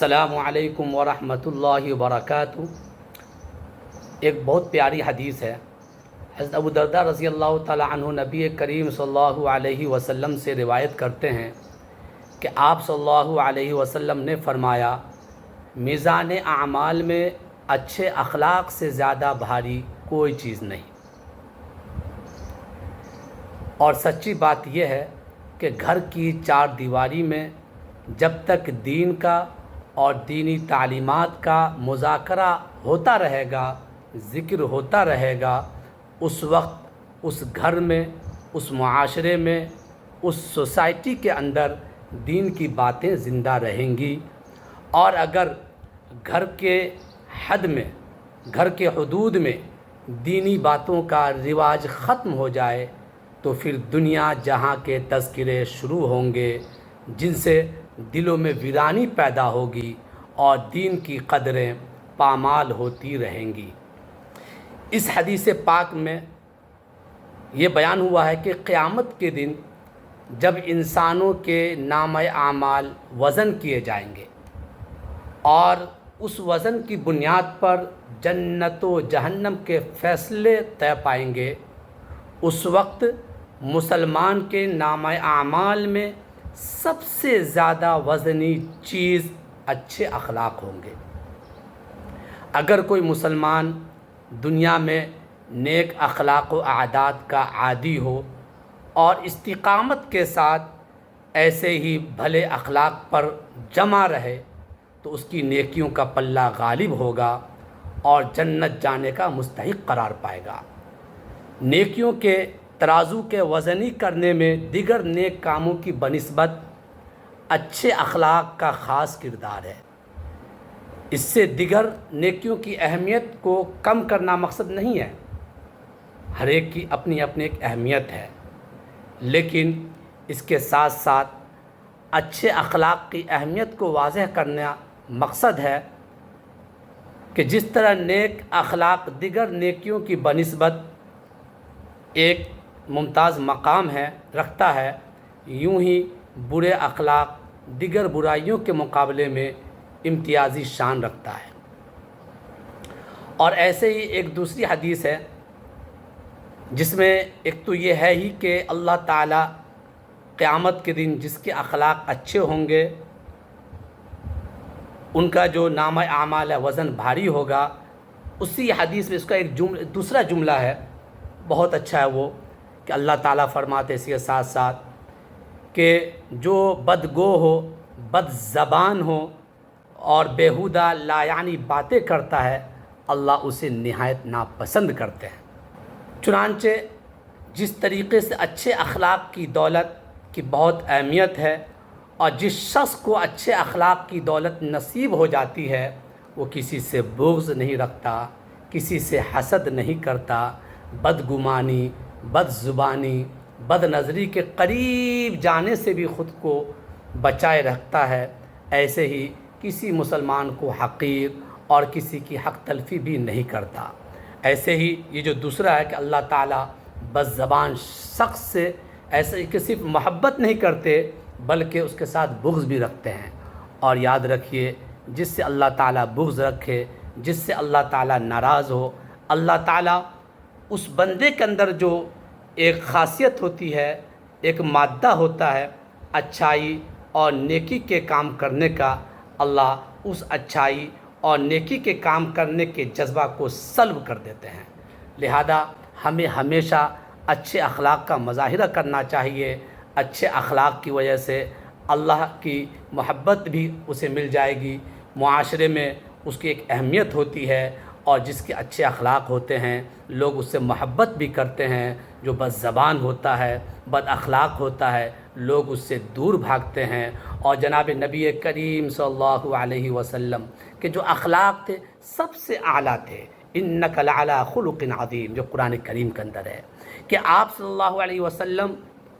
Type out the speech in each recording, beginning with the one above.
السلام علیکم ورحمۃ اللہ وبرکاتہ۔ ایک بہت پیاری حدیث ہے۔ حضرت ابو درداء رضی اللہ تعالی عنہ نبی کریم صلی اللہ علیہ وسلم سے روایت کرتے ہیں کہ آپ صلی اللہ علیہ وسلم نے فرمایا، میزان اعمال میں اچھے اخلاق سے زیادہ بھاری کوئی چیز نہیں۔ اور سچی بات یہ ہے کہ گھر کی چار دیواری میں جب تک دین کا اور دینی تعلیمات کا مذاکرہ ہوتا رہے گا، ذکر ہوتا رہے گا، اس وقت اس گھر میں، اس معاشرے میں، اس سوسائٹی کے اندر دین کی باتیں زندہ رہیں گی۔ اور اگر گھر کے حد میں، گھر کے حدود میں دینی باتوں کا رواج ختم ہو جائے تو پھر دنیا جہاں کے تذکرے شروع ہوں گے، جن سے دلوں میں ویرانی پیدا ہوگی اور دین کی قدریں پامال ہوتی رہیں گی۔ اس حدیث پاک میں یہ بیان ہوا ہے کہ قیامت کے دن جب انسانوں کے نامہ اعمال وزن کیے جائیں گے اور اس وزن کی بنیاد پر جنت و جہنم کے فیصلے طے پائیں گے، اس وقت مسلمان کے نامہ اعمال میں سب سے زیادہ وزنی چیز اچھے اخلاق ہوں گے۔ اگر کوئی مسلمان دنیا میں نیک اخلاق و عادات کا عادی ہو اور استقامت کے ساتھ ایسے ہی بھلے اخلاق پر جمع رہے تو اس کی نیکیوں کا پلہ غالب ہوگا اور جنت جانے کا مستحق قرار پائے گا۔ نیکیوں کے ترازو کے وزنی کرنے میں دیگر نیک کاموں کی بنسبت اچھے اخلاق کا خاص کردار ہے۔ اس سے دیگر نیکیوں کی اہمیت کو کم کرنا مقصد نہیں ہے، ہر ایک کی اپنی اپنی ایک اہمیت ہے، لیکن اس کے ساتھ ساتھ اچھے اخلاق کی اہمیت کو واضح کرنا مقصد ہے کہ جس طرح نیک اخلاق دیگر نیکیوں کی بنسبت ایک ممتاز مقام رکھتا ہے، یوں ہی برے اخلاق دیگر برائیوں کے مقابلے میں امتیازی شان رکھتا ہے۔ اور ایسے ہی ایک دوسری حدیث ہے جس میں ایک تو یہ ہے ہی کہ اللہ تعالیٰ قیامت کے دن جس کے اخلاق اچھے ہوں گے ان کا جو نامہ اعمال ہے وزن بھاری ہوگا۔ اسی حدیث میں اس کا ایک دوسرا جملہ ہے، بہت اچھا ہے وہ، کہ اللہ تعالیٰ فرماتے اس کے ساتھ ساتھ کہ جو بدگو ہو، بد زبان ہو اور بیہودہ لا یعنی باتیں کرتا ہے، اللہ اسے نہایت ناپسند کرتے ہیں۔ چنانچہ جس طریقے سے اچھے اخلاق کی دولت کی بہت اہمیت ہے اور جس شخص کو اچھے اخلاق کی دولت نصیب ہو جاتی ہے وہ کسی سے بغض نہیں رکھتا، کسی سے حسد نہیں کرتا، بدگمانی، بد زبانی، بد نظری کے قریب جانے سے بھی خود کو بچائے رکھتا ہے۔ ایسے ہی کسی مسلمان کو حقیر اور کسی کی حق تلفی بھی نہیں کرتا۔ ایسے ہی یہ جو دوسرا ہے کہ اللہ تعالیٰ بد زبان شخص سے ایسے کہ صرف محبت نہیں کرتے بلکہ اس کے ساتھ بغض بھی رکھتے ہیں۔ اور یاد رکھیے، جس سے اللہ تعالیٰ بغض رکھے، جس سے اللہ تعالیٰ ناراض ہو، اللہ تعالیٰ اس بندے کے اندر جو ایک خاصیت ہوتی ہے، ایک مادہ ہوتا ہے اچھائی اور نیکی کے کام کرنے کا، اللہ اس اچھائی اور نیکی کے کام کرنے کے جذبہ کو سلب کر دیتے ہیں۔ لہذا ہمیں ہمیشہ اچھے اخلاق کا مظاہرہ کرنا چاہیے۔ اچھے اخلاق کی وجہ سے اللہ کی محبت بھی اسے مل جائے گی، معاشرے میں اس کی ایک اہمیت ہوتی ہے، اور جس کے اچھے اخلاق ہوتے ہیں لوگ اس سے محبت بھی کرتے ہیں۔ جو بد زبان ہوتا ہے، بد اخلاق ہوتا ہے، لوگ اس سے دور بھاگتے ہیں۔ اور جناب نبی کریم صلی اللہ علیہ وسلم کے جو اخلاق تھے سب سے اعلیٰ تھے، انک لعلی خلق عظیم، جو قرآن کریم کے اندر ہے کہ آپ صلی اللہ علیہ وسلم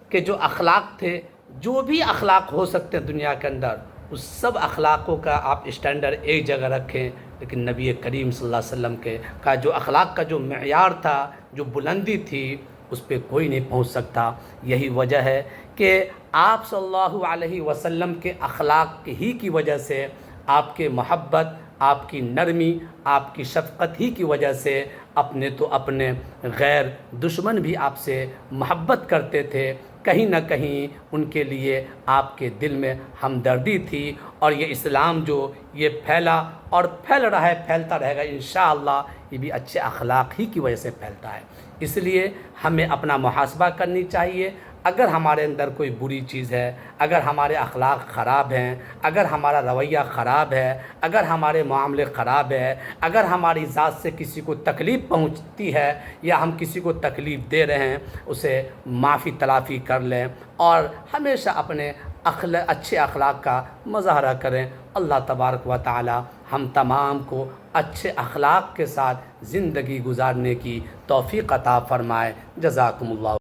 کے جو اخلاق تھے، جو بھی اخلاق ہو سکتے ہیں دنیا کے اندر، اس سب اخلاقوں کا آپ اسٹینڈرڈ ایک جگہ رکھیں، لیکن نبی کریم صلی اللہ علیہ وسلم کا جو اخلاق کا جو معیار تھا، جو بلندی تھی، اس پہ کوئی نہیں پہنچ سکتا۔ یہی وجہ ہے کہ آپ صلی اللہ علیہ وسلم کے اخلاق ہی کی وجہ سے آپ کے محبت، آپ کی نرمی، آپ کی شفقت ہی کی وجہ سے اپنے غیر دشمن بھی آپ سے محبت کرتے تھے۔ کہیں نہ کہیں ان کے لیے آپ کے دل میں ہمدردی تھی، اور یہ اسلام جو یہ پھیلا اور پھیل رہا ہے، پھیلتا رہے گا انشاءاللہ، یہ بھی اچھے اخلاق ہی کی وجہ سے پھیلتا ہے۔ اس لیے ہمیں اپنا محاسبہ کرنی چاہیے۔ اگر ہمارے اندر کوئی بری چیز ہے، اگر ہمارے اخلاق خراب ہیں، اگر ہمارا رویہ خراب ہے، اگر ہمارے معاملے خراب ہے، اگر ہماری ذات سے کسی کو تکلیف پہنچتی ہے یا ہم کسی کو تکلیف دے رہے ہیں، اسے معافی تلافی کر لیں اور ہمیشہ اپنے اچھے اخلاق کا مظاہرہ کریں۔ اللہ تبارک و تعالی ہم تمام کو اچھے اخلاق کے ساتھ زندگی گزارنے کی توفیق عطا فرمائے۔ جزاکم اللہ۔